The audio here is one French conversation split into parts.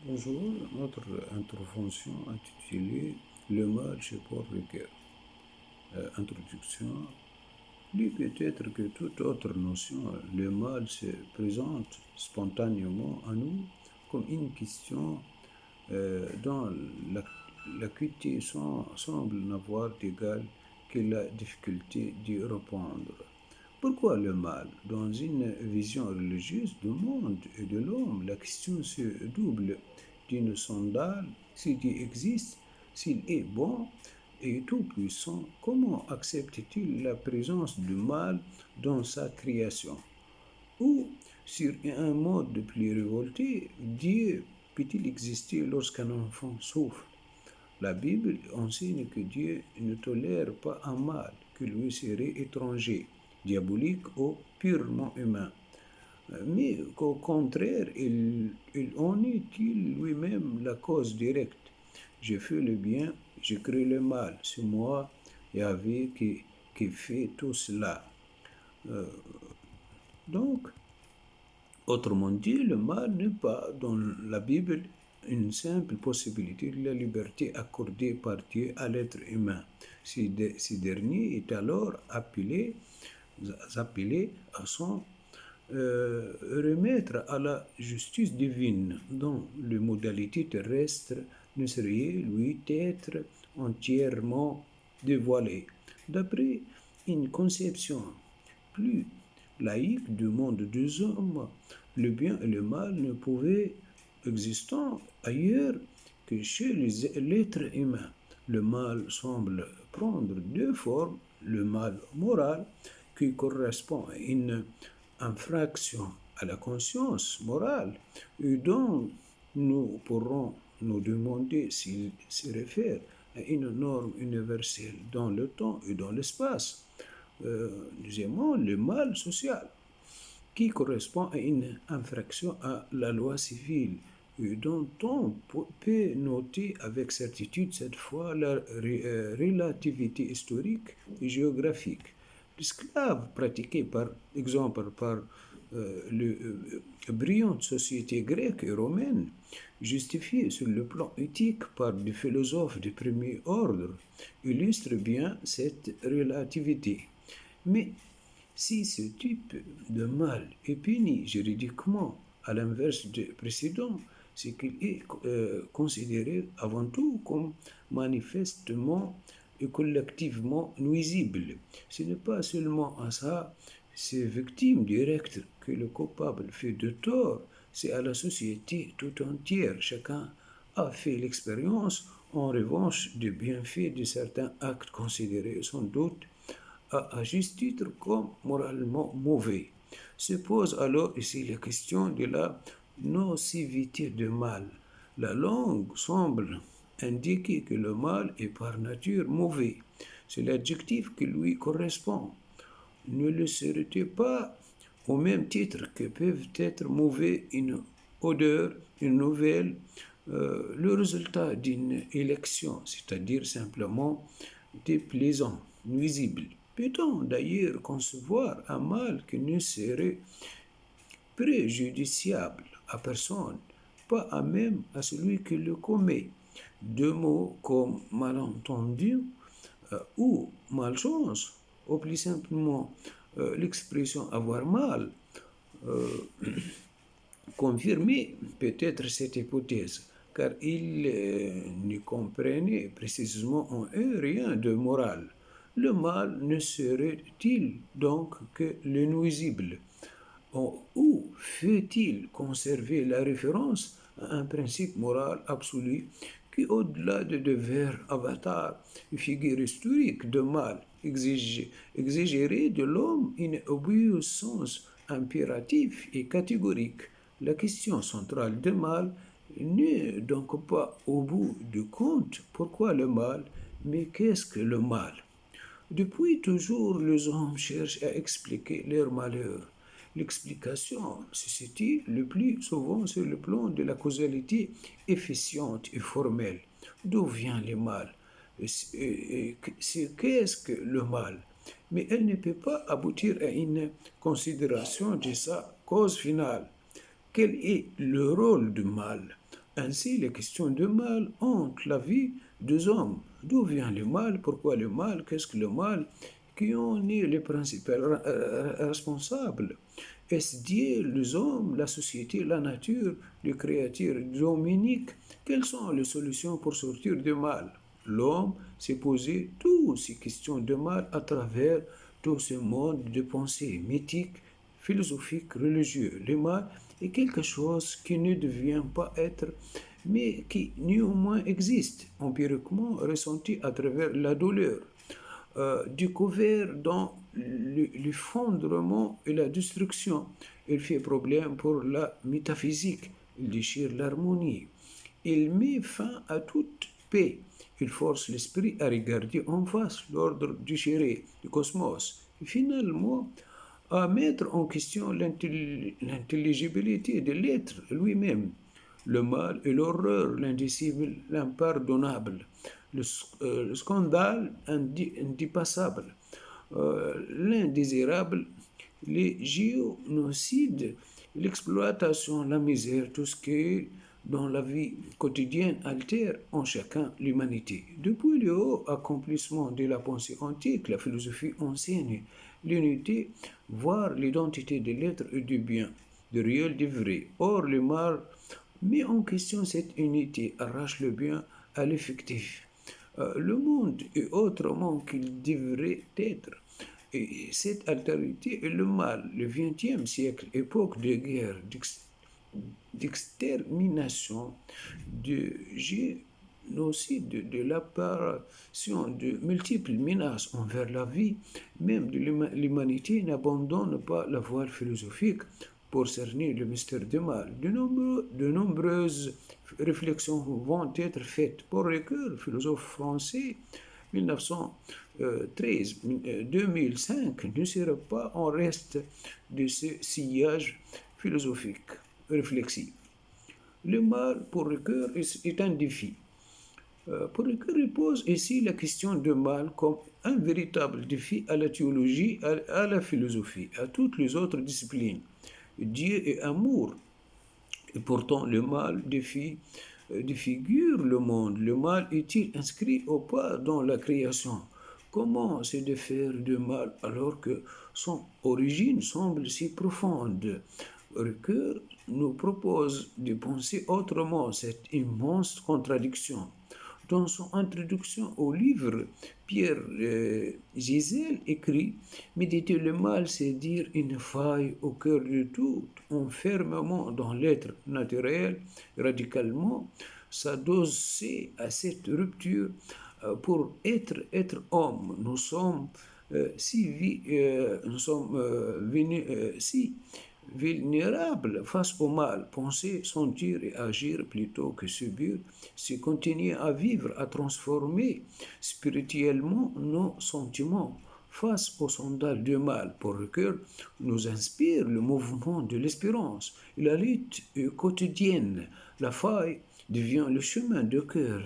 Bonjour, notre intervention intitulée Le mal chez Paul Ricoeur. Introduction. Plus peut-être que toute autre notion, le mal se présente spontanément à nous comme une question dont l'acuité semble n'avoir d'égal que la difficulté d'y répondre. Pourquoi le mal? Dans une vision religieuse du monde et de l'homme, la question se double d'une sondale. Si Dieu existe, s'il est bon et tout-puissant, comment accepte-t-il la présence du mal dans sa création? Ou, sur un mode plus révolté, Dieu peut-il exister lorsqu'un enfant souffre? La Bible enseigne que Dieu ne tolère pas un mal qui lui serait étranger, diabolique ou purement humain, mais qu'au contraire, il en est-il lui-même la cause directe. Je fais le bien, je crée le mal. C'est moi, Yahvé, qui fait tout cela. Donc, autrement dit, le mal n'est pas dans la Bible une simple possibilité de la liberté accordée par Dieu à l'être humain. Ce dernier est alors appelé à son remettre à la justice divine, dont les modalités terrestres ne seraient lui être entièrement dévoilées. D'après une conception plus laïque du monde des hommes, le bien et le mal ne pouvaient exister ailleurs que chez l'être humain. Le mal semble prendre deux formes: le mal moral, qui correspond à une infraction à la conscience morale, et dont nous pourrons nous demander s'il se réfère à une norme universelle dans le temps et dans l'espace. Deuxièmement, le mal social, qui correspond à une infraction à la loi civile, et dont on peut noter avec certitude cette fois la relativité historique et géographique. L'esclave pratiqué par exemple par les brillantes sociétés grecques et romaines, justifié sur le plan éthique par des philosophes de premier ordre, illustre bien cette relativité. Mais si ce type de mal est puni juridiquement, à l'inverse du précédent, c'est qu'il est considéré avant tout comme manifestement et collectivement nuisible. Ce n'est pas seulement à ses victimes directes que le coupable fait de tort, c'est à la société tout entière. Chacun a fait l'expérience, en revanche, des bienfaits de certains actes considérés sans doute à juste titre comme moralement mauvais. Se pose alors ici la question de la nocivité du mal. La langue semble indiquer que le mal est par nature mauvais. C'est l'adjectif qui lui correspond. Ne le serait-il pas au même titre que peuvent être mauvais une odeur, une nouvelle, le résultat d'une élection, c'est-à-dire simplement déplaisant, nuisible? Peut-on d'ailleurs concevoir un mal qui ne serait préjudiciable à personne, pas à même à celui qui le commet? Deux mots comme malentendu ou malchance, ou plus simplement l'expression avoir mal, confirmer peut-être cette hypothèse, car il n'y comprenait précisément en eux rien de moral. Le mal ne serait-il donc que le nuisible? Ou fait-il conserver la référence à un principe moral absolu qui, au-delà de devenir avatar et figure historique de mal, exigerait de l'homme une obéissance impérative et catégorique? La question centrale du mal n'est donc pas au bout du compte pourquoi le mal, mais qu'est-ce que le mal? Depuis toujours, les hommes cherchent à expliquer leur malheur. L'explication se situe le plus souvent sur le plan de la causalité efficiente et formelle. D'où vient le mal? Qu'est-ce que le mal? Mais elle ne peut pas aboutir à une considération de sa cause finale. Quel est le rôle du mal? Ainsi, les questions de mal hantent la vie des hommes. D'où vient le mal? Pourquoi le mal? Qu'est-ce que le mal? Qui en est le principal responsable? Est-ce Dieu, les hommes, la société, la nature, le créateur dominique? Quelles sont les solutions pour sortir du mal? L'homme s'est posé toutes ces questions de mal à travers tout ce monde de pensée mythique, philosophique, religieux. Le mal est quelque chose qui ne devient pas être, mais qui néanmoins existe, empiriquement ressenti à travers la douleur, découvert dans l'effondrement et la destruction. Il fait problème pour la métaphysique, il déchire l'harmonie, il met fin à toute paix, il force l'esprit à regarder en face l'ordre déchiré du cosmos, et finalement à mettre en question l'intelligibilité de l'être lui-même. Le mal et l'horreur, l'indicible, l'impardonnable, le scandale indépassable, l'indésirable, les génocides, l'exploitation, la misère, tout ce qui dans la vie quotidienne altère en chacun l'humanité. Depuis le haut accomplissement de la pensée antique, la philosophie enseigne l'unité, voire l'identité de l'être et du bien, du réel, du vrai. Or, le mal met en question cette unité, arrache le bien à l'effectif. Le monde est autrement qu'il devrait être. Et cette altérité est le mal. Le XXe siècle, époque de guerre, d'extermination, de génocide, de l'apparition de multiples menaces envers la vie, même de l'humanité n'abandonne pas la voie philosophique pour cerner le mystère du mal. De nombreuses réflexions vont être faites. Paul Ricoeur, philosophe français, 1913-2005, ne sera pas en reste de ce sillage philosophique réflexif. Le mal, pour Ricoeur, est un défi. Pour Ricoeur, il pose ici la question du mal comme un véritable défi à la théologie, à la philosophie, à toutes les autres disciplines. Dieu est amour, et pourtant le mal défigure le monde. Le mal est-il inscrit ou pas dans la création? Comment se défaire du mal alors que son origine semble si profonde? Ricoeur nous propose de penser autrement cette immense contradiction. Dans son introduction au livre, Pierre Gisèle écrit: Méditer le mal, c'est dire une faille au cœur de tout, enfermement dans l'être naturel, radicalement s'adosser à cette rupture pour être homme. Nous sommes si vulnérables face au mal, penser, sentir et agir plutôt que subir, c'est continuer à vivre, à transformer spirituellement nos sentiments face au sondage du mal. Pour le cœur, nous inspire le mouvement de l'espérance. La lutte est quotidienne. La faille devient le chemin de cœur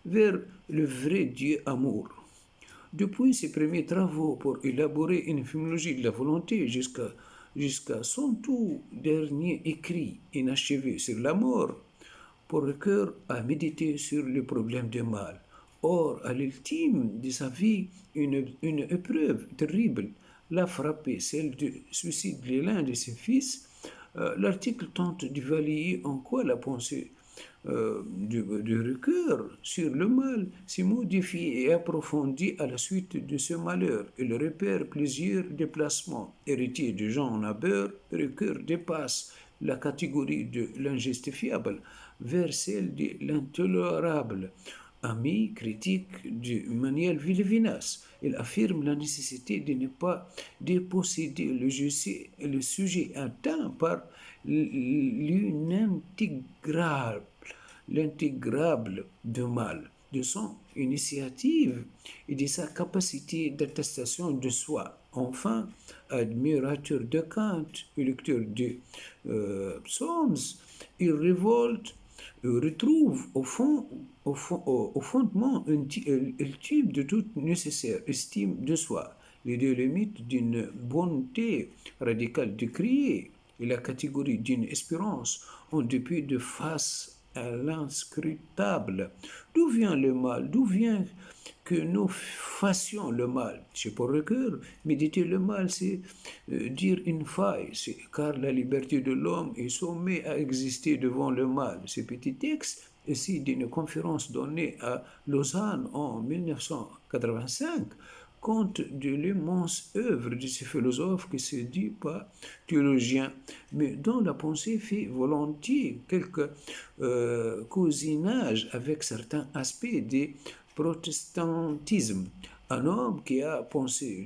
vers le vrai Dieu amour. Depuis ses premiers travaux pour élaborer une étymologie de la volonté jusqu'à son tout dernier écrit inachevé sur la mort, pour le cœur à méditer sur le problème du mal. Or, à l'ultime de sa vie, une épreuve terrible l'a frappé, celle du suicide de l'un de ses fils. L'article tente de valider en quoi la pensée du Ricoeur sur le mal s'est modifiée et approfondie à la suite de ce malheur. Il repère plusieurs déplacements. Héritier de Jean Nabeur, Ricoeur dépasse la catégorie de l'injustifiable vers celle de l'intolérable. Ami critique de Manuel Villevinas, il affirme la nécessité de ne pas déposséder le sujet atteint par l'intégrable de mal, de son initiative et de sa capacité d'attestation de soi. Enfin, admirateur de Kant et lecteur de Psaumes, il révolte retrouve au fondement ultime de toute nécessaire estime de soi, les deux limites d'une bonté radicale décriée et la catégorie d'une espérance en dépit de face à l'inscrutable. D'où vient le mal? D'où vient que nous fassions le mal? Chez Paul Ricoeur, méditer le mal, c'est dire une faille, car la liberté de l'homme est sommée à exister devant le mal. Ce petit texte ici d'une conférence donnée à Lausanne en 1985 compte de l'immense œuvre de ce philosophe qui se dit pas théologien, mais dont la pensée fait volontiers quelques cousinages avec certains aspects du protestantisme. Un homme qui a pensé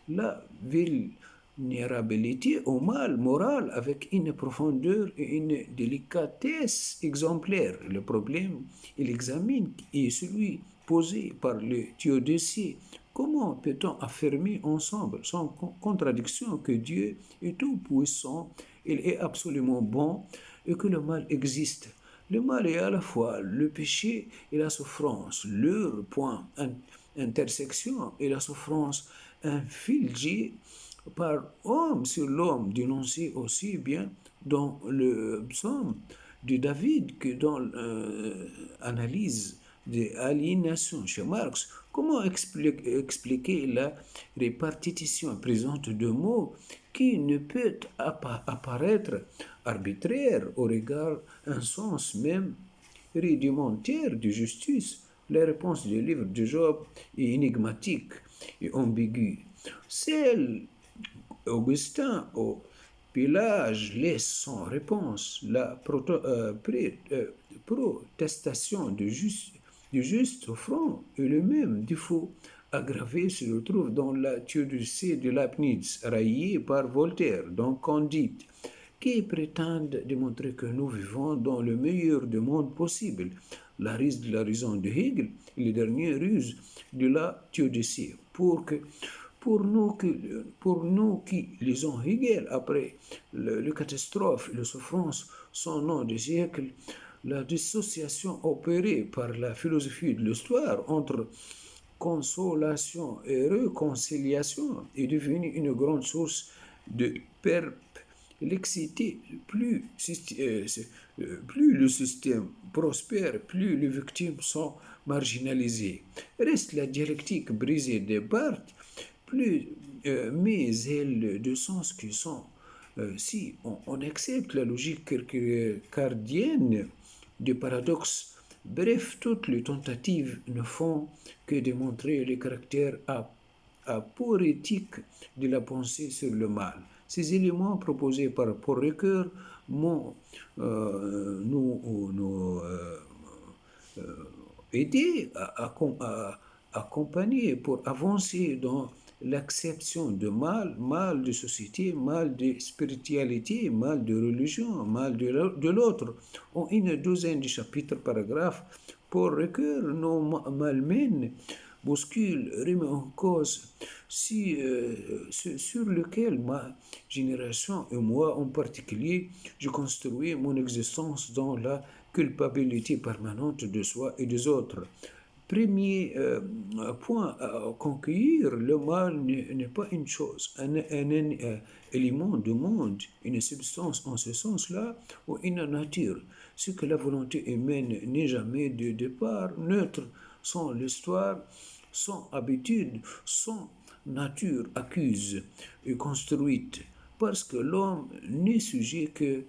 la vulnérabilité au mal moral avec une profondeur et une délicatesse exemplaires. Le problème, il examine, est celui posé par le théodicée. Comment peut-on affirmer ensemble, sans contradiction, que Dieu est tout-puissant, il est absolument bon et que le mal existe? Le mal est à la fois le péché et la souffrance. Leur point intersection et la souffrance infligée par homme sur l'homme, dénoncé aussi bien dans le psaume de David que dans l'analyse de aliénation chez Marx. Comment expliquer la répartition présente de mots qui ne peut apparaître arbitraire au regard un sens même rudimentaire de justice? La réponse du livre de Job est énigmatique et ambiguë. Celle Augustin au Pélage laisse sans réponse. La protestation du juste au front est le même défaut aggravé se retrouve dans la théodicée de Leibniz, raillée par Voltaire, dans Candide, qui prétendent démontrer que nous vivons dans le meilleur des mondes possibles. La ruse de la raison de Hegel est la dernière ruse de la théodicée. Pour nous qui lisons Hegel après le catastrophe et la souffrance sont noms des siècles, la dissociation opérée par la philosophie de l'histoire entre consolation et réconciliation est devenue une grande source de perplexité. Plus le système prospère, plus les victimes sont marginalisées. Reste la dialectique brisée des Barthes, plus mais elles de sens qui sont, si on accepte la logique cardienne du paradoxe. Bref, toutes les tentatives ne font que démontrer le caractère aporétique de la pensée sur le mal. Ces éléments proposés par Paul Ricoeur m'ont aidé à accompagner pour avancer dans l'acception de mal, mal de société, mal de spiritualité, mal de religion, mal de l'autre. En une douzaine de chapitres, paragraphes, Paul Ricoeur nous malmène, bouscule, remet en cause, sur lequel ma génération et moi en particulier, je construis mon existence dans la culpabilité permanente de soi et des autres. Premier point à conquérir, le mal n'est pas une chose, un élément du monde, une substance en ce sens-là, ou une nature. Ce que la volonté humaine n'est jamais de départ neutre, sans l'histoire, sans habitude, sans nature accuse et construite, parce que l'homme n'est sujet que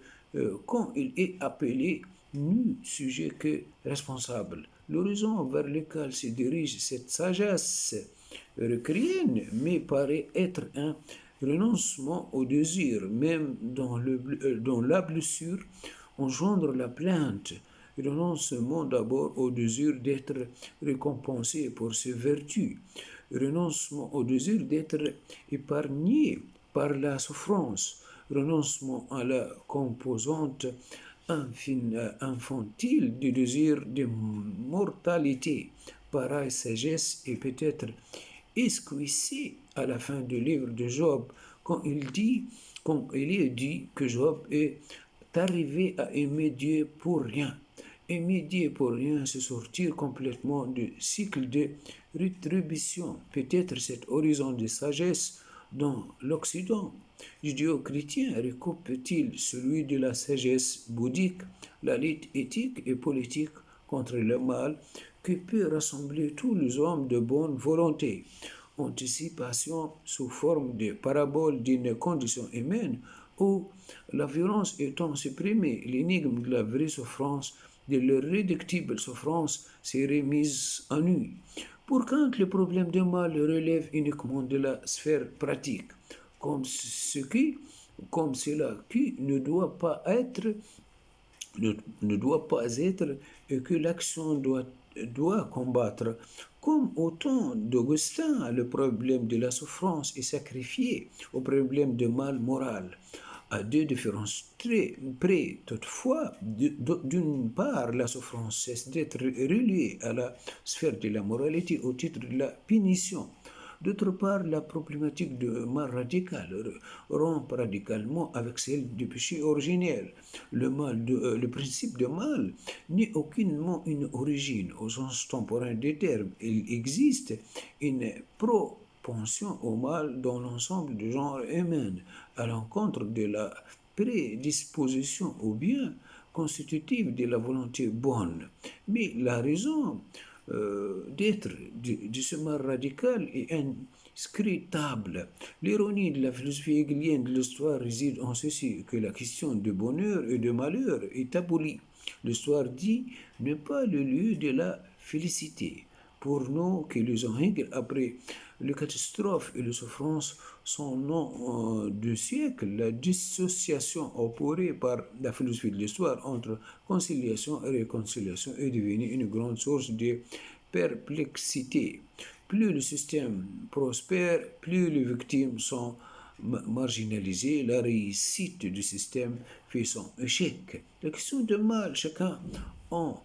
quand il est appelé, nu sujet que responsable. L'horizon vers lequel se dirige cette sagesse recrienne me paraît être un renoncement au désir, même dans la blessure, engendre la plainte. Renoncement d'abord au désir d'être récompensé pour ses vertus. Renoncement au désir d'être épargné par la souffrance. Renoncement à la composante infantile du désir de mortalité. Pareille sagesse est peut-être esquissée à la fin du livre de Job quand il est dit que Job est arrivé à aimer Dieu pour rien. Aimer Dieu pour rien, c'est sortir complètement du cycle de rétribution. Peut-être cet horizon de sagesse dans l'Occident judéo-chrétien recoupe-t-il celui de la sagesse bouddhique, la lutte éthique et politique contre le mal qui peut rassembler tous les hommes de bonne volonté? Anticipation sous forme de parabole d'une condition humaine où la violence étant supprimée, l'énigme de la vraie souffrance, de l'irréductible souffrance, serait mise à nu. Pour Kant, le problème du mal relève uniquement de la sphère pratique, comme comme cela qui ne doit pas être et que l'action doit combattre. Comme au temps d'Augustin, le problème de la souffrance est sacrifié au problème du mal moral. À deux différences très près, toutefois, d'une part, la souffrance cesse d'être reliée à la sphère de la moralité au titre de la punition. D'autre part, la problématique du mal radical rompt radicalement avec celle du péché originel. Le principe de mal n'est aucunement une origine au sens temporel des termes. Il existe une propension au mal dans l'ensemble du genre humain, à l'encontre de la prédisposition au bien constitutive de la volonté bonne. Mais la raison d'être de ce mal radical est inscrutable. L'ironie de la philosophie hegelienne de l'histoire réside en ceci, que la question de bonheur et de malheur est abolie. L'histoire dit n'est pas le lieu de la félicité. Pour nous qui lisons Hegel après les catastrophes et les souffrances, son nom de siècle, la dissociation opérée par la philosophie de l'histoire entre conciliation et réconciliation est devenue une grande source de perplexité. Plus le système prospère, plus les victimes sont marginalisées, la réussite du système fait son échec. La question de mal, chacun en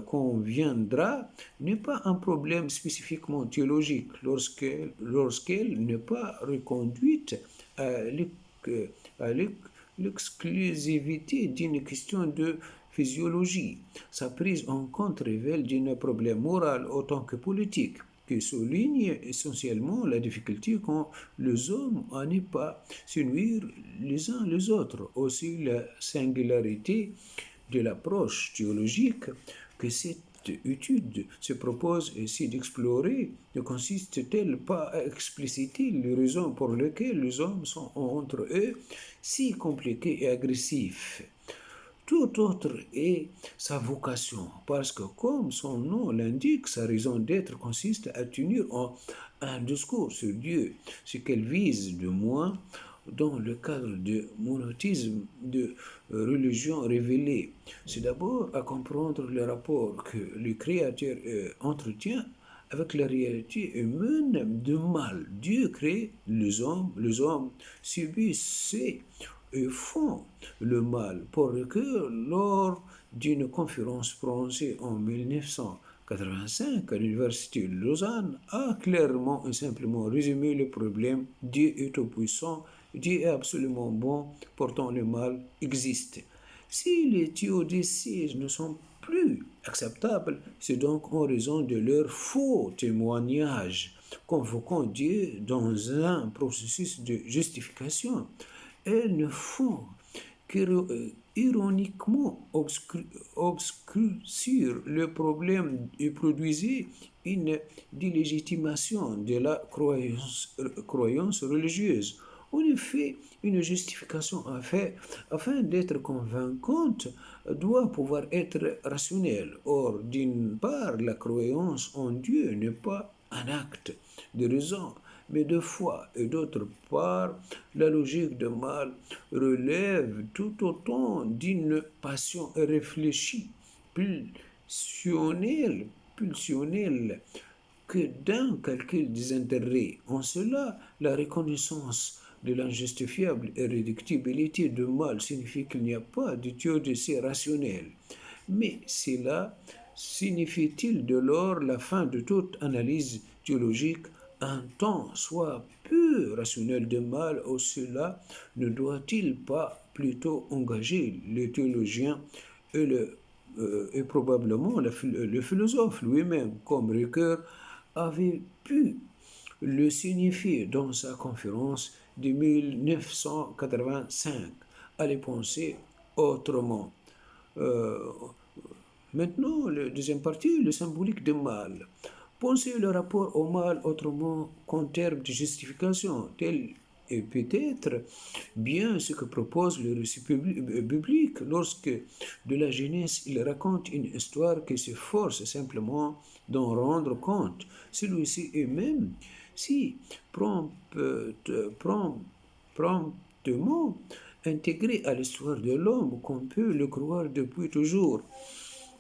conviendra, n'est pas un problème spécifiquement théologique lorsqu'elle n'est pas reconduite à l'exclusivité d'une question de physiologie. Sa prise en compte révèle d'un problème moral autant que politique, qui souligne essentiellement la difficulté qu'ont les hommes à ne pas se nuire les uns les autres, aussi la singularité de l'approche théologique que cette étude se propose ici d'explorer ne consiste-t-elle pas à expliciter les raisons pour lesquelles les hommes sont entre eux si compliqués et agressifs? Tout autre est sa vocation, parce que comme son nom l'indique, sa raison d'être consiste à tenir un discours sur Dieu, ce qu'elle vise de moins dans le cadre du monothéisme de religion révélée. C'est d'abord à comprendre le rapport que le Créateur entretient avec la réalité humaine du mal. Dieu crée les hommes subissent et font le mal pour que lors d'une conférence prononcée en 1985 à l'Université de Lausanne, a clairement et simplement résumé le problème. Dieu est tout-puissant, Dieu est absolument bon, pourtant le mal existe. Si les théodicées ne sont plus acceptables, c'est donc en raison de leur faux témoignage, convoquant Dieu dans un processus de justification. Elles ne font qu'ironiquement obscurcir le problème et produisaient une délégitimation de la croyance religieuse. En effet, une justification afin d'être convaincante doit pouvoir être rationnelle. Or, d'une part, la croyance en Dieu n'est pas un acte de raison, mais de foi, et d'autre part, la logique de mal relève tout autant d'une passion réfléchie, pulsionnelle, que d'un calcul des intérêts. En cela, la reconnaissance de l'injustifiable irréductibilité du mal signifie qu'il n'y a pas de théodicée rationnelle. Mais cela signifie-t-il de lors la fin de toute analyse théologique, un temps soit peu rationnel de mal, ou cela ne doit-il pas plutôt engager le théologien et probablement le philosophe lui-même, comme Ricoeur avait pu le signifier dans sa conférence de 1985. Allez penser autrement. Euh, Maintenant, la deuxième partie, le symbolique du mal. Pensez le rapport au mal autrement qu'en termes de justification, tel est peut-être bien ce que propose le récit biblique lorsque de la jeunesse il raconte une histoire qui s'efforce simplement d'en rendre compte. Celui-ci est même si promptement intégré à l'histoire de l'homme qu'on peut le croire depuis toujours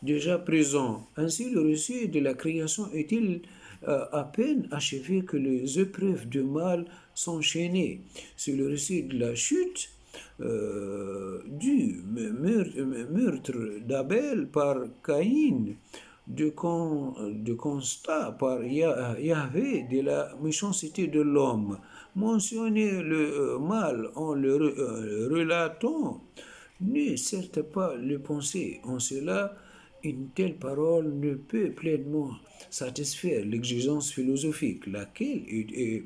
déjà présent. Ainsi, le récit de la création est-il à peine achevé que les épreuves du mal s'enchaînaient. C'est le récit de la chute du meurtre d'Abel par Caïn, de constat par Yahvé de la méchanceté de l'homme. Mentionner le mal en le relatant n'est certes pas le penser. En cela, une telle parole ne peut pleinement satisfaire l'exigence philosophique, laquelle est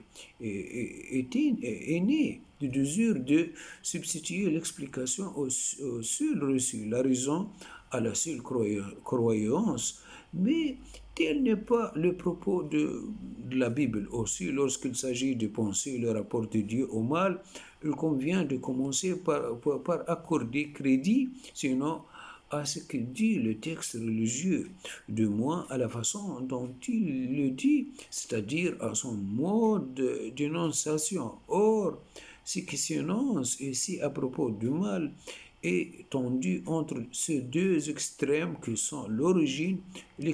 née du désir de substituer l'explication au seul reçu, la raison à la seule croyance, mais tel n'est pas le propos de la Bible. Aussi, lorsqu'il s'agit de penser le rapport de Dieu au mal, il convient de commencer par accorder crédit, sinon à ce que dit le texte religieux, de moins à la façon dont il le dit, c'est-à-dire à son mode d'énonciation. Or, ce qui s'énonce ici à propos du mal est tendu entre ces deux extrêmes que sont l'origine et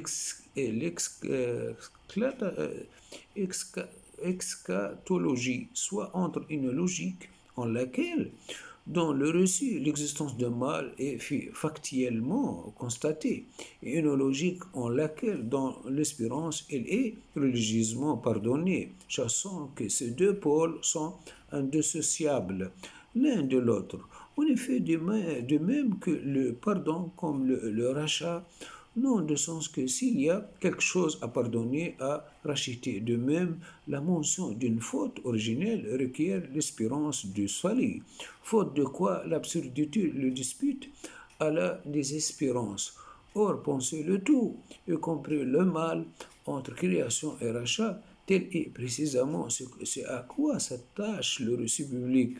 l'excatologie, soit entre une logique en laquelle dans le récit, l'existence d'un mal est factuellement constatée, et une logique en laquelle, dans l'espérance, elle est religieusement pardonnée, sachant que ces deux pôles sont indissociables l'un de l'autre. En effet, de même que le pardon comme le rachat n'ont de sens que s'il y a quelque chose à pardonner, à racheter. De même, la mention d'une faute originelle requiert l'espérance du salut, faute de quoi l'absurdité le dispute à la désespérance. Or, penser le tout, y compris le mal, entre création et rachat, tel est précisément ce à quoi s'attache le récit biblique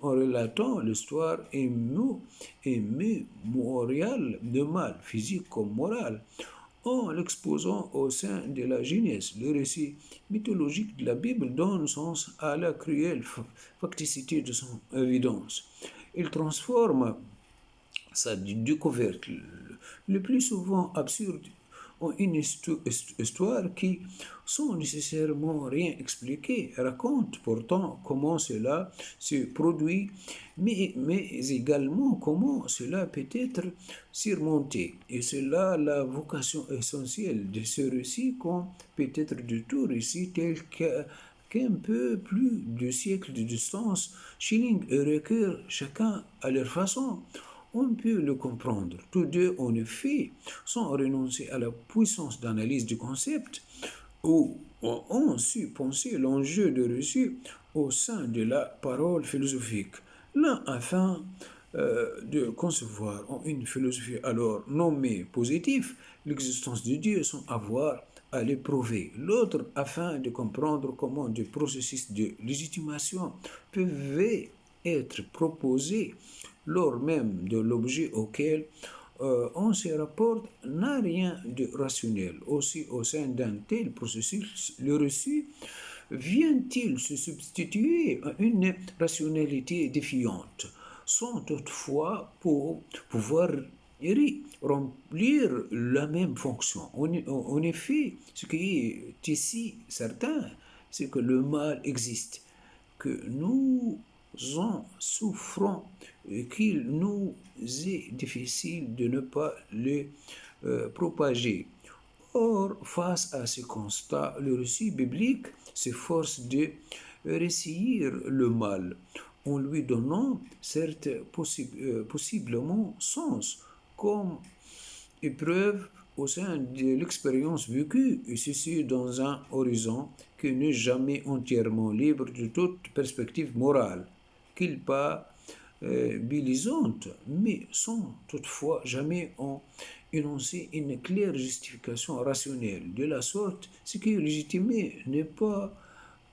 en relatant l'histoire immémoriale de mal, physique comme moral, en l'exposant au sein de la Genèse. Le récit mythologique de la Bible donne sens à la cruelle facticité de son évidence. Il transforme sa découverte, le plus souvent absurde, en une histoire qui, sans nécessairement rien expliquer, raconte pourtant comment cela se produit, mais également comment cela peut être surmonté. Et c'est là la vocation essentielle de ce récit, comme peut-être de tout récit tel qu'un peu plus de siècles de distance, Schilling et Ricoeur, chacun à leur façon, on peut le comprendre. Tous deux, en effet, sans renoncer à la puissance d'analyse du concept, ou ont su penser l'enjeu de reçu au sein de la parole philosophique. L'un afin de concevoir en une philosophie alors nommée positive l'existence de Dieu sans avoir à l'éprouver. L'autre afin de comprendre comment des processus de légitimation peuvent être proposés lors même de l'objet auquel on se rapporte n'a rien de rationnel. Aussi, au sein d'un tel processus, le reçu vient-il se substituer à une rationalité défiante, sans toutefois pour pouvoir remplir la même fonction. En effet, ce qui est ici certain, c'est que le mal existe, que nous en souffrons et qu'il nous est difficile de ne pas le propager. Or, face à ce constat, le récit biblique s'efforce de récire le mal en lui donnant certes possiblement sens comme épreuve au sein de l'expérience vécue et ceci dans un horizon qui n'est jamais entièrement libre de toute perspective morale, qu'il pas bilisante, mais sans toutefois jamais en énoncer une claire justification rationnelle. De la sorte, ce qui est légitimé n'est pas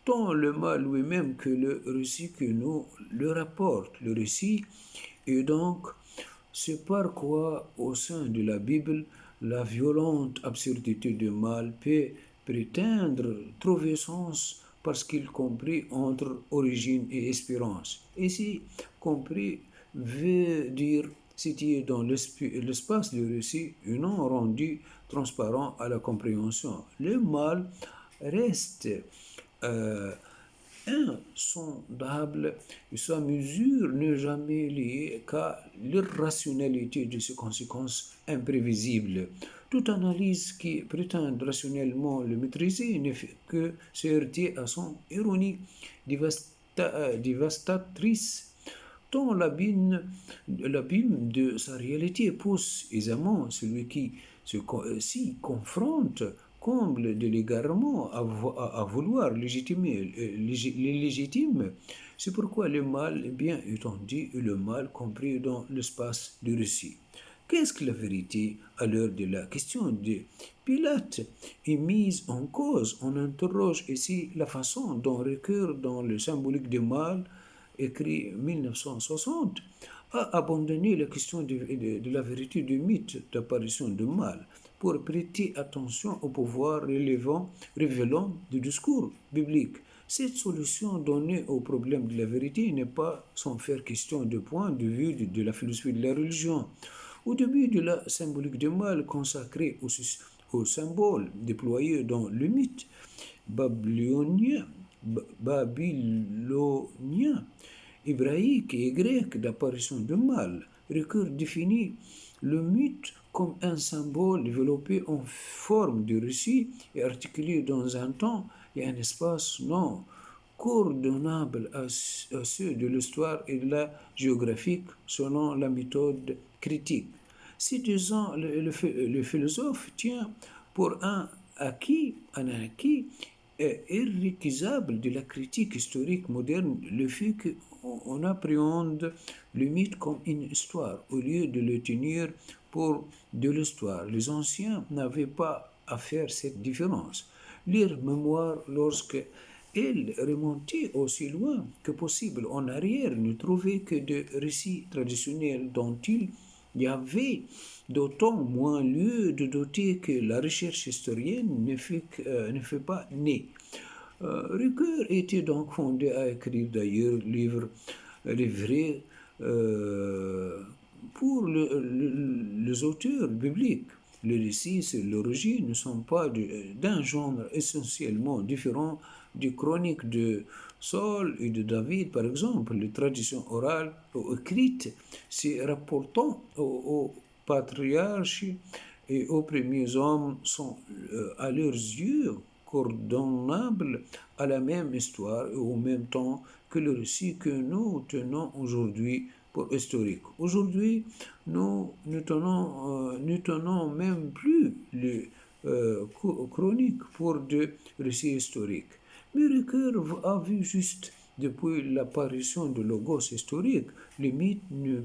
tant le mal lui-même que le récit que nous le rapporte. Le récit est donc c'est par quoi, au sein de la Bible, la violente absurdité du mal peut prétendre trouver sens parce qu'il compris entre origine et espérance. Ici, compris veut dire situé dans l'espace du récit et non rendu transparent à la compréhension. Le mal reste euh, insondable et sa mesure n'est jamais liée qu'à l'irrationalité de ses conséquences imprévisibles. Toute analyse qui prétend rationnellement le maîtriser ne fait que se heurter à son ironie dévastatrice tant l'abîme de sa réalité pousse aisément celui qui s'y confronte, comble de l'égarement à vouloir légitimer l'illégitime. C'est pourquoi le mal est bien étendu et le mal compris dans l'espace du récit. Qu'est-ce que la vérité à l'heure de la question de Pilate est mise en cause? On interroge ici la façon dont recure dans le symbolique du mal écrit 1960, a abandonné la question de la vérité du mythe d'apparition du mal pour prêter attention au pouvoir révélant du discours biblique. Cette solution donnée au problème de la vérité n'est pas sans faire question du point de vue de la philosophie de la religion. Au début de la symbolique du mal consacrée au symbole déployé dans le mythe babylonien, babylonien, hébraïque et grec d'apparition du mal, Ricoeur définit le mythe comme un symbole développé en forme de récit et articulé dans un temps et un espace non coordonnables à ceux de l'histoire et de la géographique selon la méthode critique. Si disant le philosophe tient pour un acquis irrécusable de la critique historique moderne le fait qu'on appréhende le mythe comme une histoire au lieu de le tenir pour de l'histoire. Les anciens n'avaient pas à faire cette différence. Lire mémoire lorsque elle remontait aussi loin que possible en arrière, ne trouvait que des récits traditionnels dont il y avait d'autant moins lieu de douter que la recherche historienne ne fait pas née. Ricoeur était donc fondé à écrire d'ailleurs les vrais euh, pour les auteurs bibliques. Les récits sur l'origine ne sont pas d'un genre essentiellement différent des chroniques de Saul et de David, par exemple. Les traditions orales ou écrites se rapportant aux patriarches et aux premiers hommes sont, à leurs yeux, coordonnables à la même histoire et au même temps que le récit que nous tenons aujourd'hui pour historique. Aujourd'hui, nous ne tenons même plus les chroniques pour des récits historiques. Mais Ricoeur a vu juste depuis l'apparition de logos historique, le mythe ne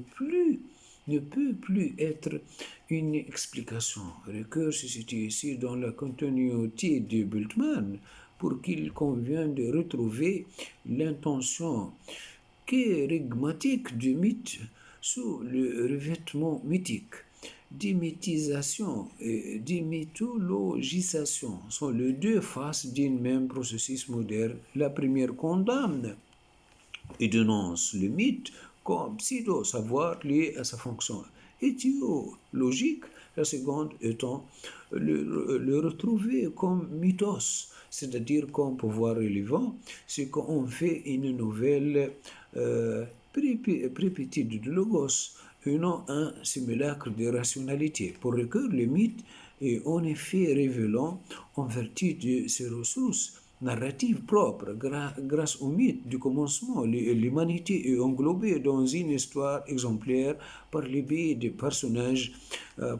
peut plus être une explication. Ricoeur se situe ici dans la continuité de Bultmann pour qu'il convient de retrouver l'intention kérigmatique du mythe sous le revêtement mythique. Démythisation et démythologisation sont les deux faces d'un même processus moderne. La première condamne et dénonce le mythe comme pseudo-savoir lié à sa fonction étiologique, la seconde étant le retrouver comme mythos, c'est-à-dire comme pouvoir relevant, c'est qu'on fait une nouvelle prépétide de logos, et non un simulacre de rationalité. Pour Ricoeur, le mythe est en effet révélant en vertu de ses ressources narrative propre. Grâce au mythe du commencement, l'humanité est englobée dans une histoire exemplaire par le biais de personnages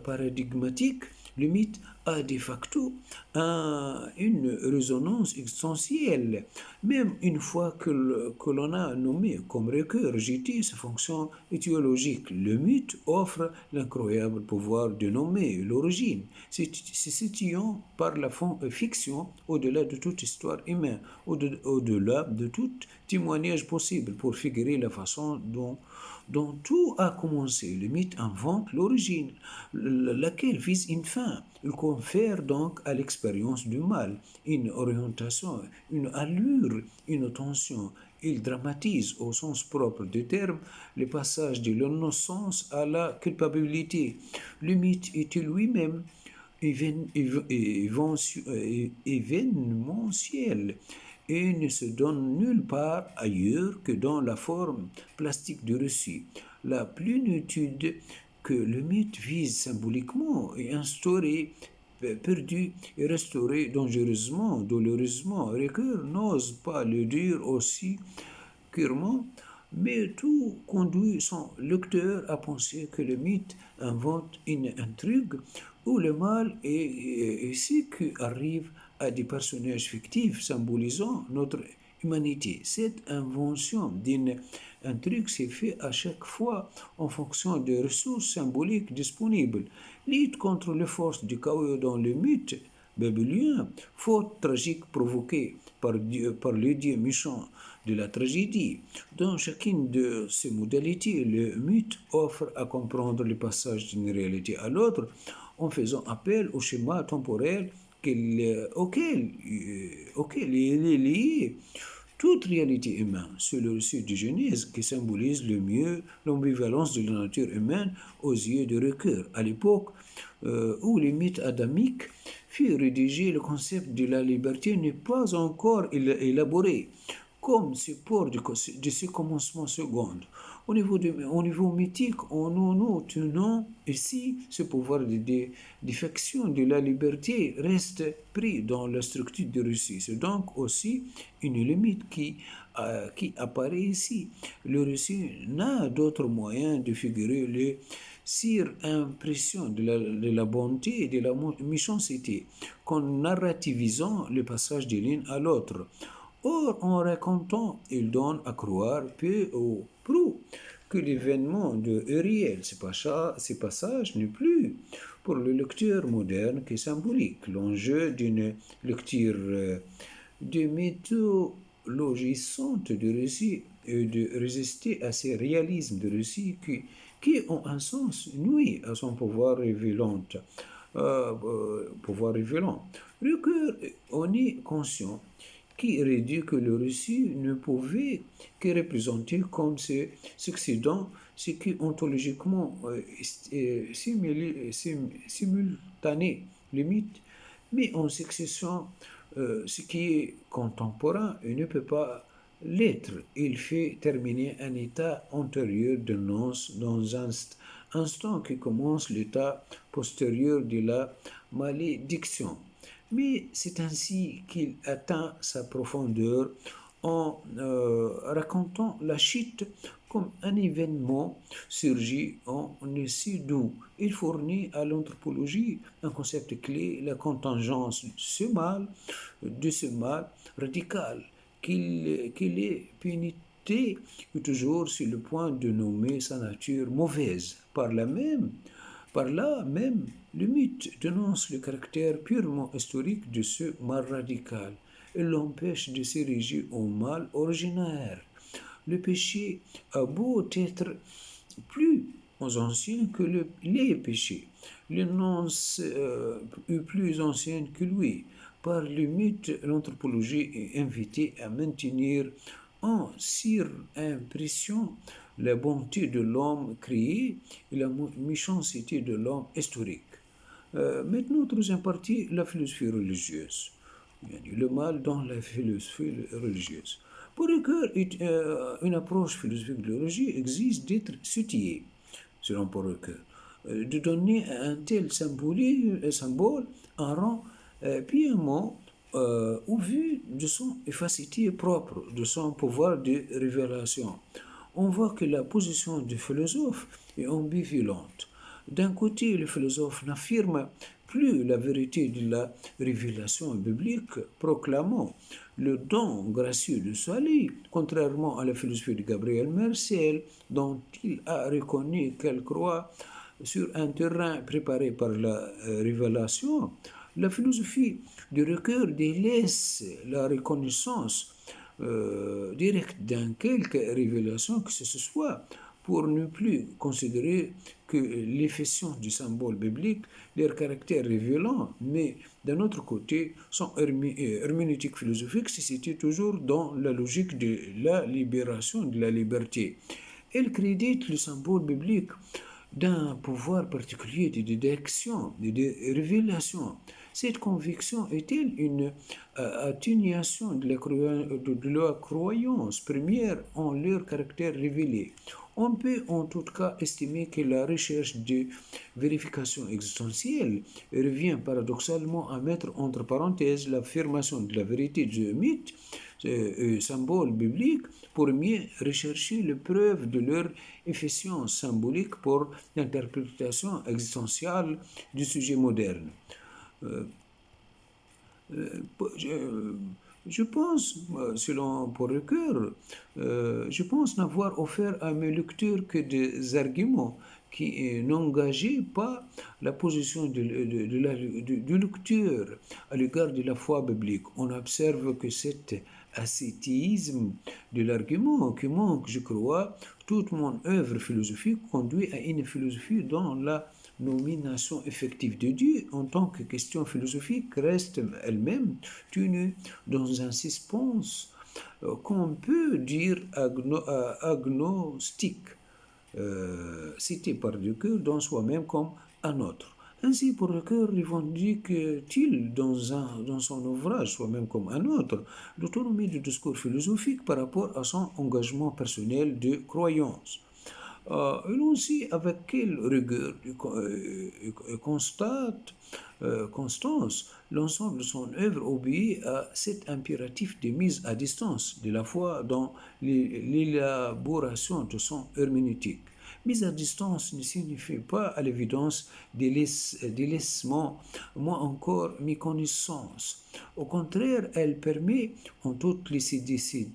paradigmatiques. Le mythe a de facto une résonance existentielle, même une fois que l'on a nommé comme recueil rejeté sa fonction étiologique. Le mythe offre l'incroyable pouvoir de nommer l'origine, se situant par la fiction au-delà de toute histoire humaine, au-delà de tout témoignage possible pour figurer la façon dont tout a commencé. Le mythe invente l'origine, laquelle vise une fin. Il confère donc à l'expérience du mal une orientation, une allure, une tension. Il dramatise au sens propre du terme le passage de l'innocence à la culpabilité. Le mythe est lui-même événementiel et ne se donne nulle part ailleurs que dans la forme plastique du récit. La plénitude que le mythe vise symboliquement est instaurée, perdue et restaurée dangereusement, douloureusement. Ricoeur n'ose pas le dire aussi purement, mais tout conduit son lecteur à penser que le mythe invente une intrigue où le mal est ce qui arrive à des personnages fictifs symbolisant notre humanité. Cette invention d'une intrigue s'est faite à chaque fois en fonction des ressources symboliques disponibles. Lutte contre les forces du chaos dans le mythe babylonien, faute tragique provoquée par le dieu méchant de la tragédie. Dans chacune de ces modalités, le mythe offre à comprendre le passage d'une réalité à l'autre en faisant appel au schéma temporel auquel il est lié toute réalité humaine. C'est le récit de Genèse qui symbolise le mieux l'ambivalence de la nature humaine aux yeux de Ricoeur. À l'époque où les mythes adamiques furent rédigés, le concept de la liberté n'est pas encore élaboré comme support de ce commencement second. Au niveau mythique, nous tenons ici ce pouvoir de défection de la liberté reste pris dans la structure du récit. C'est donc aussi une limite qui apparaît ici. Le récit n'a d'autre moyen de figurer les sur-impression de la bonté et de la méchanceté qu'en narrativisant le passage de l'une à l'autre. Or, en racontant, il donne à croire peu ou prou que l'événement de Uriel, ce passage, n'est plus pour le lecteur moderne que symbolique. L'enjeu d'une lecture démythologisante du récit et de résister à ces réalismes de récit qui en un sens, nuit à son pouvoir révélant. Ricoeur en est conscient qui aurait dit que le récit ne pouvait que représenter comme succédant ce qui ontologiquement simultané le mythe, mais en succession ce qui est contemporain et ne peut pas l'être. Il fait terminer un état antérieur de nonce dans un instant qui commence l'état postérieur de la malédiction. Mais c'est ainsi qu'il atteint sa profondeur en racontant la chute comme un événement surgi en ne sait d'où. Il fournit à l'anthropologie un concept clé, la contingence de ce mal radical, qu'il est pénétré toujours sur le point de nommer sa nature mauvaise. Par là même, le mythe dénonce le caractère purement historique de ce mal radical et l'empêche de s'ériger au mal originaire. Le péché a beau être plus ancien que les péchés, l'énonce est plus ancienne que lui. Par le mythe, l'anthropologie est invitée à maintenir en surimpression la bonté de l'homme créé et la méchanceté de l'homme historique. Maintenant, troisième partie, la philosophie religieuse. Le mal dans la philosophie religieuse. Pour Ricoeur, une approche philosophique de la religion exige d'être sutillée, selon Paul Ricoeur, de donner à un tel symbole un rang piément au vu de son efficacité propre, de son pouvoir de révélation. On voit que la position du philosophe est ambivalente. D'un côté, le philosophe n'affirme plus la vérité de la révélation biblique, proclamant le don gracieux du salut, contrairement à la philosophie de Gabriel Marcel, dont il a reconnu qu'elle croit sur un terrain préparé par la révélation. La philosophie du recueil délaisse la reconnaissance directe d'un quelque révélation que ce soit pour ne plus considérer que l'efficience du symbole biblique, leur caractère révélant, mais d'un autre côté, son herméneutique philosophique se situe toujours dans la logique de la libération de la liberté. Elle crédite le symbole biblique d'un pouvoir particulier de détection, de révélation. Cette conviction est-elle une atténuation de la croyance première en leur caractère révélé? On peut en tout cas estimer que la recherche de vérification existentielle revient paradoxalement à mettre entre parenthèses l'affirmation de la vérité du mythe symboles bibliques pour mieux rechercher les preuves de leur efficience symbolique pour l'interprétation existentielle du sujet moderne. Euh, je, je pense, selon Paul Ricoeur, je pense n'avoir offert à mes lecteurs que des arguments qui n'engageaient pas la position du lecteur à l'égard de la foi biblique. On observe que cet ascétisme de l'argument qui manque, je crois, toute mon œuvre philosophique conduit à une philosophie dont la nomination effective de Dieu en tant que question philosophique reste elle-même tenue dans un suspense qu'on peut dire agnostique, cité par Ricoeur dans soi-même comme un autre. Ainsi, pour Ricoeur revendique-t-il dans son ouvrage, soi-même comme un autre, l'autonomie du discours philosophique par rapport à son engagement personnel de croyance. Et aussi, avec quelle rigueur Constance, l'ensemble de son œuvre obéit à cet impératif de mise à distance de la foi dans l'élaboration de son herméneutique. Mise à distance ne signifie pas à l'évidence délaissement, moins encore méconnaissance. Au contraire, elle permet en toute lucidité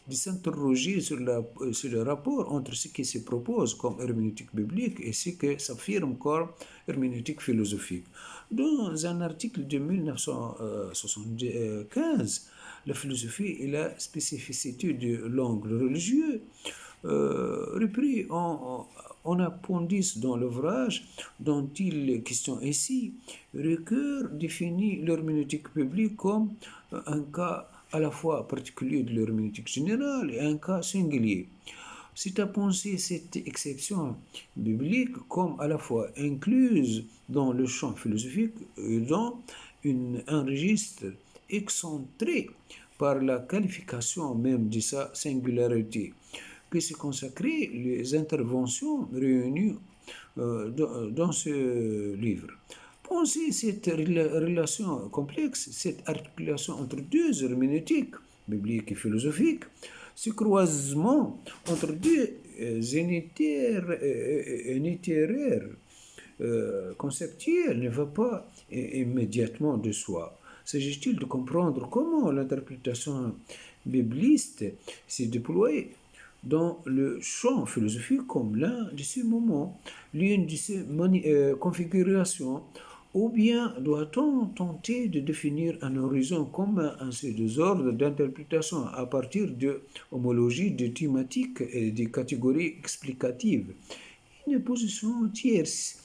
de s'interroger sur le rapport entre ce qui se propose comme herméneutique biblique et ce que s'affirme comme herméneutique philosophique. Dans un article de 1975, la philosophie et la spécificité de l'angle religieux, repris en appendice dans l'ouvrage dont il est question ici, Ricoeur définit l'herméneutique biblique comme un cas à la fois particulier de l'herméneutique générale et un cas singulier. C'est à penser cette exception biblique comme à la fois incluse dans le champ philosophique et dans un registre excentré par la qualification même de sa singularité, que se consacrer les interventions réunies dans ce livre. Pensez cette relation complexe, cette articulation entre deux herméneutiques, bibliques et philosophiques, ce croisement entre deux unitaires conceptuels ne va pas immédiatement de soi. S'agit-il de comprendre comment l'interprétation bibliste s'est déployée dans le champ philosophique comme l'un de ces moments, l'une de ces configurations, ou bien doit-on tenter de définir un horizon commun à ces deux ordres d'interprétation à partir de homologies de thématiques et de catégories explicatives? Une position tierce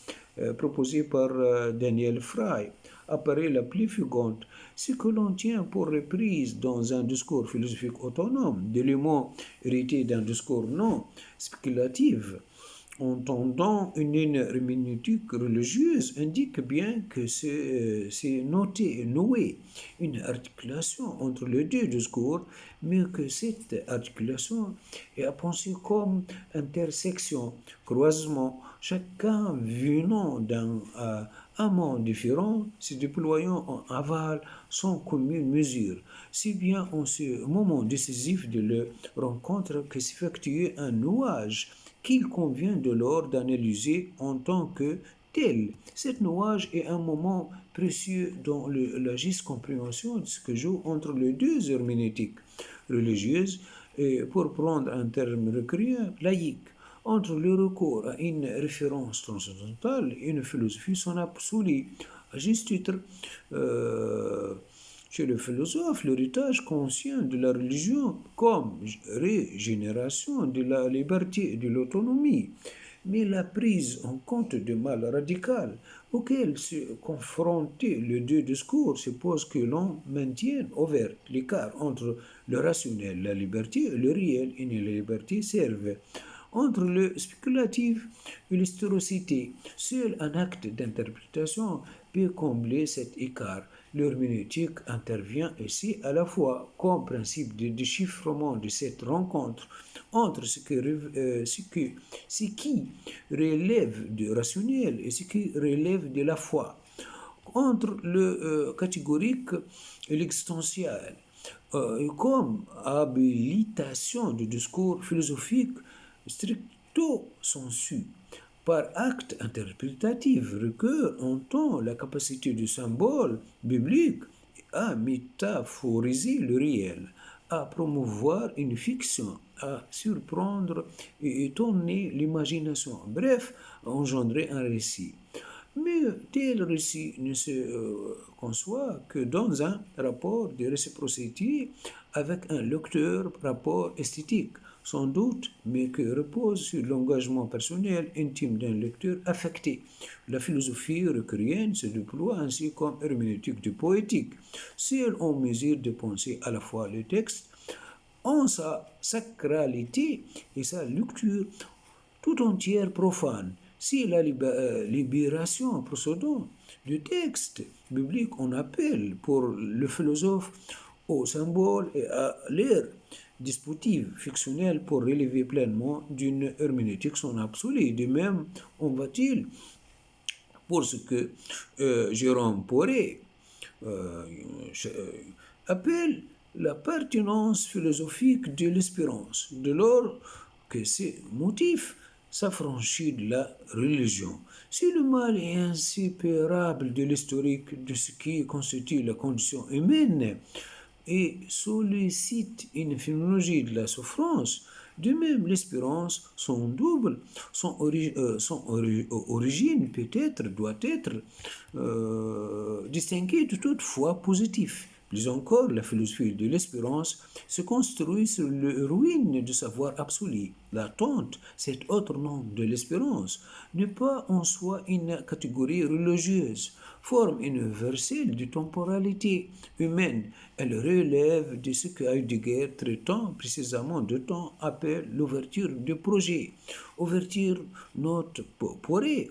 proposée par Daniel Fry apparaît la plus fréquente, ce que l'on tient pour reprise dans un discours philosophique autonome d'éléments hérités d'un discours non spéculatif, entendant une herméneutique religieuse, indique bien que c'est noué une articulation entre les deux discours, mais que cette articulation est à penser comme intersection, croisement, chacun venant d'un amont différent, se déployant en aval sans commune mesure. Si bien en ce moment décisif de leur rencontre que s'effectue un nouage qu'il convient de lors d'analyser en tant que tel. Cette nouage est un moment précieux dans la juste compréhension de ce que joue entre les deux herméneutiques religieuses et, pour prendre un terme recueillant, laïque, entre le recours à une référence transcendantale et une philosophie son absolue. À juste titre, chez le philosophe, l'héritage conscient de la religion comme régénération de la liberté et de l'autonomie, mais la prise en compte du mal radical auquel se confrontaient les deux discours suppose que l'on maintienne ouvert l'écart entre le rationnel, la liberté, et le réel et la liberté serve. Entre le spéculatif et l'historicité, seul un acte d'interprétation peut combler cet écart. L'herméneutique intervient ici à la fois comme principe de déchiffrement de cette rencontre entre ce qui relève du rationnel et ce qui relève de la foi, entre le catégorique et l'existentiel, comme habilitation du discours philosophique stricto sensu. Par acte interprétatif, recueil entend la capacité du symbole biblique à métaphoriser le réel, à promouvoir une fiction, à surprendre et étonner l'imagination, bref, à engendrer un récit. Mais tel récit ne se conçoit que dans un rapport de réciprocité avec un lecteur, rapport esthétique, sans doute, mais que repose sur l'engagement personnel intime d'un lecteur affecté. La philosophie recueillienne se déploie ainsi comme herméneutique du poétique, seule en mesure de penser à la fois le texte en sa sacralité et sa lecture tout entière profane. Si la libération procédant du texte biblique en appelle pour le philosophe au symbole et à l'air dispositif fictionnel pour relever pleinement d'une herméneutique son absolu. De même, en va-t-il pour ce que Jérôme Poré euh, appelle la pertinence philosophique de l'espérance, de lors que ces motifs s'affranchissent de la religion. Si le mal est inséparable de l'historique de ce qui constitue la condition humaine et sollicite une phénoménologie de la souffrance, de même l'espérance, son origine peut-être, doit être distinguée de toute foi positive. Plus encore, la philosophie de l'espérance se construit sur le ruine du savoir absolu. L'attente, cet autre nom de l'espérance, n'est pas en soi une catégorie religieuse, forme universelle de temporalité humaine. Elle relève de ce que Heidegger, traitant précisément de temps, appelle l'ouverture du projet. Ouverture note pourrait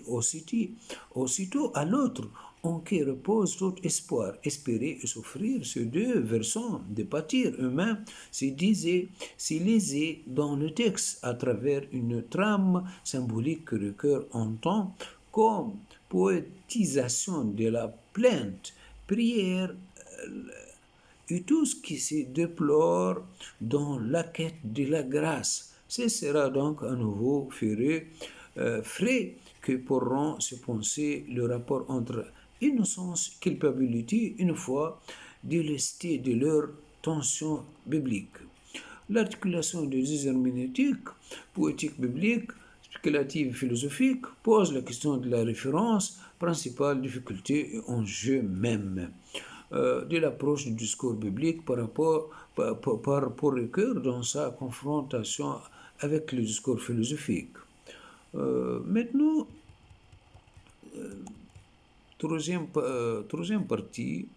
aussitôt à l'autre en qui repose tout espoir, espérer et souffrir, ces deux versants de pâtir humain se lisaient dans le texte à travers une trame symbolique que le cœur entend comme poétisation de la plainte, prière et tout ce qui se déplore dans la quête de la grâce. Ce sera donc à nouveau frais que pourront se penser le rapport entre innocence et culpabilité une fois délestés de leur tension biblique. L'articulation des herméneutiques, poétique biblique, spéculative philosophique, pose la question de la référence, principale difficulté et enjeu même de l'approche du discours biblique par rapport pour le cœur dans sa confrontation avec le discours philosophique. Maintenant, troisième partie,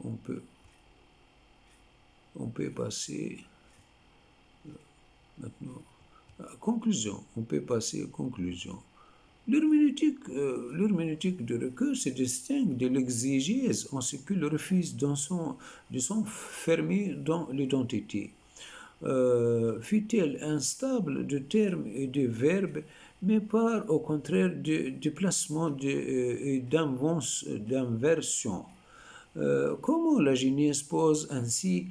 on peut, on peut passer maintenant à conclusion. On peut passer à conclusion. L'herméneutique de recueil se distingue de l'exégèse en ce qu'il refuse de s'enfermer dans l'identité. Fut-elle instable de termes et de verbes, mais par au contraire de déplacement et d'inversion. Comment la Genèse pose ainsi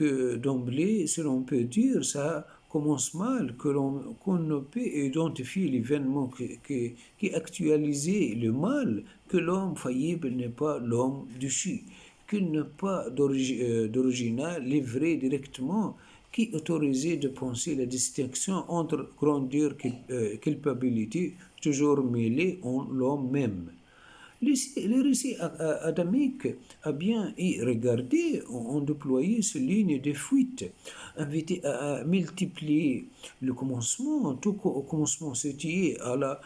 que d'emblée, si l'on peut dire, ça commence mal, qu'on ne peut identifier l'événement qui actualisait le mal, que l'homme faillible n'est pas l'homme déchu, qu'il n'a pas d'original livré directement, qui autorisait de penser la distinction entre grandeur et culpabilité, toujours mêlée en l'homme même. Le récit adamique a bien y regardé, ont déployé ces lignes de fuite, invité à multiplier le commencement, tout au commencement se tient à la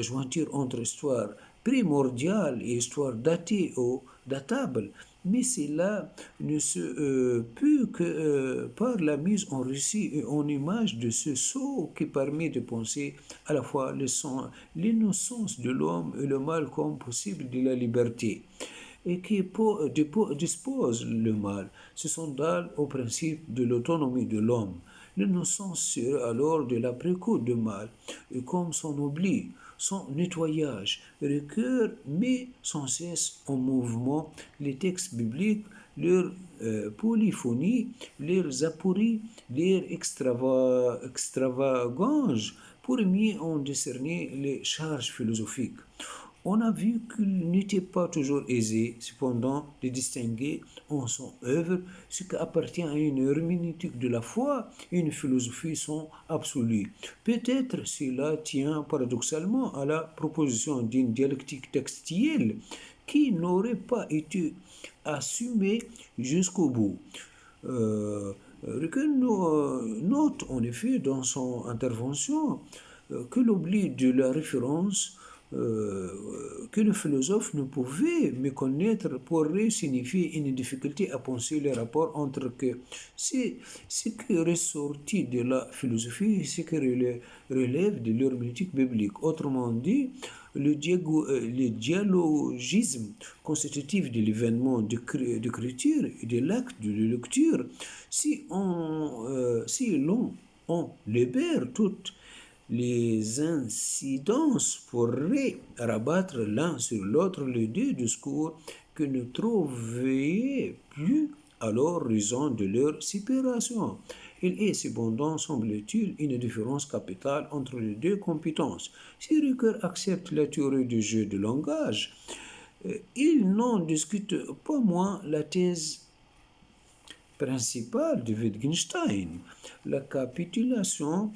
jointure entre histoire primordiale et histoire datée ou datable, mais cela ne se peut que par la mise en récit et en image de ce sceau qui permet de penser à la fois l'innocence de l'homme et le mal comme possible de la liberté et qui dispose le mal. Ce sont dans au principe de l'autonomie de l'homme. L'innocence serait alors de l'après-coup du mal, et comme son oubli, son nettoyage, recœur met sans cesse en mouvement les textes bibliques, leur polyphonie, leurs apories, leurs extravagances, pour mieux en discerner les charges philosophiques. On a vu qu'il n'était pas toujours aisé, cependant, de distinguer en son œuvre ce qui appartient à une herméneutique de la foi et une philosophie sans absolue. Peut-être cela tient paradoxalement à la proposition d'une dialectique textuelle qui n'aurait pas été assumée jusqu'au bout. Ricoeur note en effet dans son intervention que l'oubli de la référence que le philosophe ne pouvait méconnaître pourrait signifier une difficulté à penser le rapport entre ce qui est ressorti de la philosophie et ce qui relève de l'herméneutique biblique. Autrement dit, le dialogisme constitutif de l'événement d'écriture et de l'acte de lecture, si l'on en libère toutes les incidences pourraient rabattre l'un sur l'autre les deux discours que ne trouvaient plus alors raison de leur séparation. Il est cependant, semble-t-il, une différence capitale entre les deux compétences. Si Ricoeur accepte la théorie du jeu de langage, il n'en discute pas moins la thèse principale de Wittgenstein, la capitulation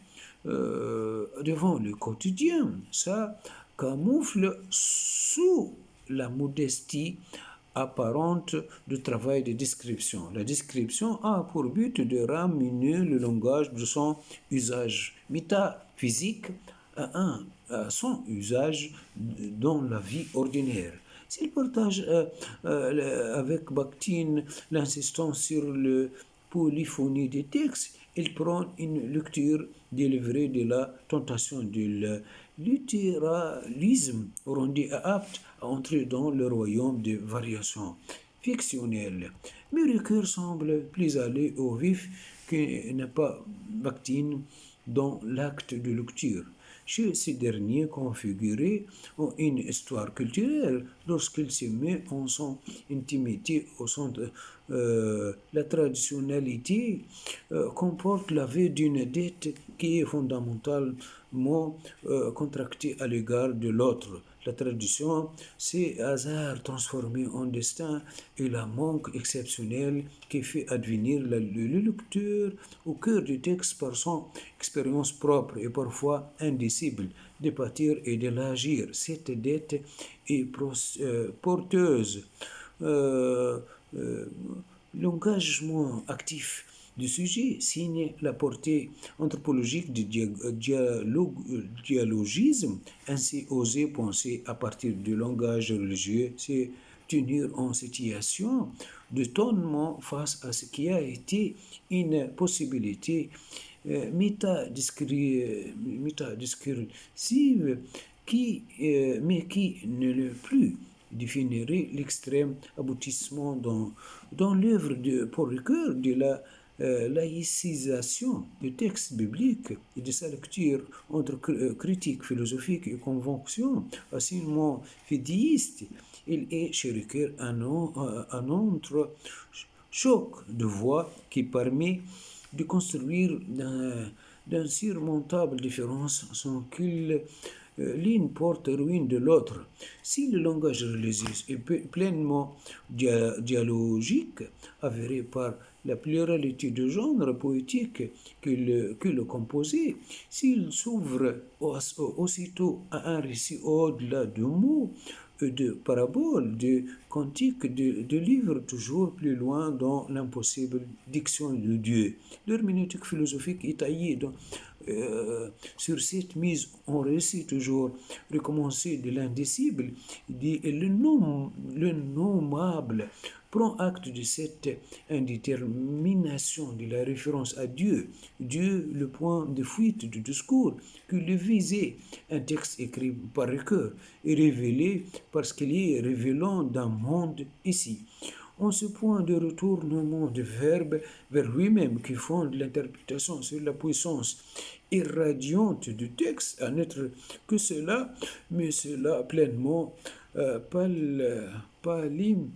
devant le quotidien. Ça camoufle sous la modestie apparente du travail de description. La description a pour but de ramener le langage de son usage métaphysique à son usage dans la vie ordinaire. S'il partage avec Bakhtin l'insistance sur la polyphonie des textes, il prend une lecture délivrée de la tentation de littéralisme rendu apte à entrer dans le royaume des variations fictionnelles. Mais Ricoeur semble plus aller au vif que n'est pas Bakhtin dans l'acte de lecture. Chez ces derniers configurés ont une histoire culturelle lorsqu'il se met en son intimité au centre. La traditionnalité comporte la vue d'une dette qui est fondamentalement contractée à l'égard de l'autre. La tradition, c'est hasard transformé en destin et la manque exceptionnel qui fait advenir le lecteur au cœur du texte par son expérience propre et parfois indicible de pâtir et de l'agir. Cette dette est porteuse. Euh, euh, L'engagement actif du sujet signe la portée anthropologique du dialogisme. Ainsi, oser penser à partir du langage religieux, c'est tenir en situation d'étonnement face à ce qui a été une possibilité métadiscursive mais qui ne l'est plus définirait l'extrême aboutissement dans l'œuvre de Paul Ricoeur de la laïcisation du texte biblique et de sa lecture entre critique philosophique et convention assurément fidéiste. Il est chez Ricoeur un autre choc de voix qui permet de construire d'insurmontables différences sans qu'une l'une porte ruine de l'autre. Si le langage religieux est pleinement dialogique, avéré par la pluralité de genres poétiques que le composé, s'il s'ouvre aussitôt à un récit au-delà de mots, de paraboles, de cantiques, de livres toujours plus loin dans l'impossible diction de Dieu. L'herméneutique philosophique est taillée sur cette mise en récit toujours recommencée de l'indicible, le nommable prend acte de cette indétermination de la référence à Dieu. Dieu, le point de fuite du discours, que le visait, un texte écrit par le cœur et révélé parce qu'il est révélant d'un monde ici. En ce point de retournement du verbe vers lui-même qui fonde l'interprétation sur la puissance irradiante du texte, à n'être que cela, mais cela pleinement palimpseste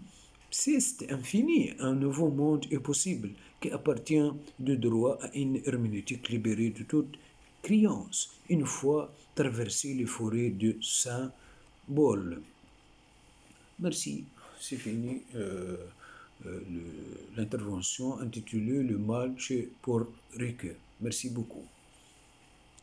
infini, un nouveau monde est possible qui appartient de droit à une herméneutique libérée de toute créance, une fois traversé les forêts de Saint-Paul. Merci, c'est fini l'intervention intitulée Le mal chez Paul Ricoeur. Merci beaucoup.